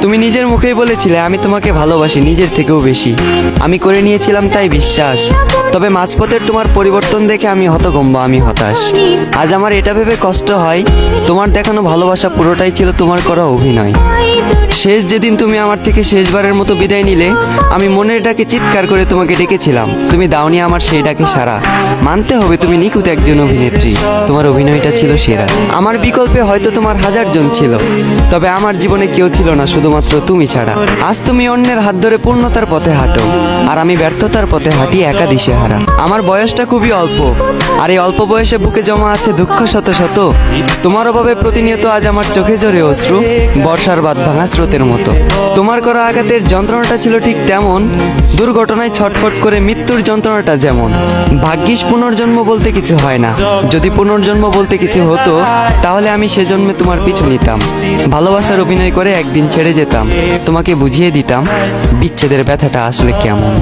তুমি নিজের মুখেই বলেছিলে আমি তোমাকে ভালোবাসি নিজের থেকেও বেশি। আমি করে নিয়েছিলাম তাই বিশ্বাস। তবে মাঝপথের তোমার পরিবর্তন দেখে আমি হতভম্ব, আমি হতাশ। আজ আমার এটা ভেবে কষ্ট হয় তোমার দেখানো ভালোবাসা পুরোটাই ছিল তোমার করা অভিনয়। শেষ যেদিন তুমি আমার থেকে শেষবারের মতো বিদায় নিলে, আমি মনের ডাকে চিৎকার করে তোমাকে ডেকেছিলাম, তুমি দাওনি আমার সেই ডাকে সাড়া। মানতে হবে তুমি নিখুঁত একজন অভিনেত্রী, তোমার অভিনয়টা ছিল সেরা। আমার বিকল্পে হয়তো তোমার হাজার জন ছিল, তবে আমার জীবনে কেউ ছিল না শুধুমাত্র তুমি ছাড়া। আজ তুমি অন্যের হাত ধরে পূর্ণতার পথে হাঁটো, আর আমি ব্যর্থতার পথে হাঁটি একা দিশেহারা। আমার বয়সটা খুবই অল্প, আর এই অল্প বয়সে বুকে জমা আছে দুঃখ শত শত। তোমার অভাবে প্রতিনিয়ত আজ আমার চোখে ঝরে অশ্রু, বর্ষার বাদ ভাঙা স্রোতের মতো। তোমার করা আঘাতের যন্ত্রণাটা ছিল ঠিক তেমন, দুর্ঘটনায় ছটফট করে মৃত্যুর যন্ত্রণাটা যেমন। ভাগ্যিস পুনর্জন্ম বলতে কিছু হয় না, যদি পুনর্জন্ম বলতে কিছু হতো তাহলে আমি সেজন্মে তোমার পিছু নিতাম, ভালোবাসার অভিনয় করে একদিন ছেড়ে যেতাম, তোমাকে বুঝিয়ে দিতাম বিচ্ছেদের ব্যথাটা আসলে কেমন।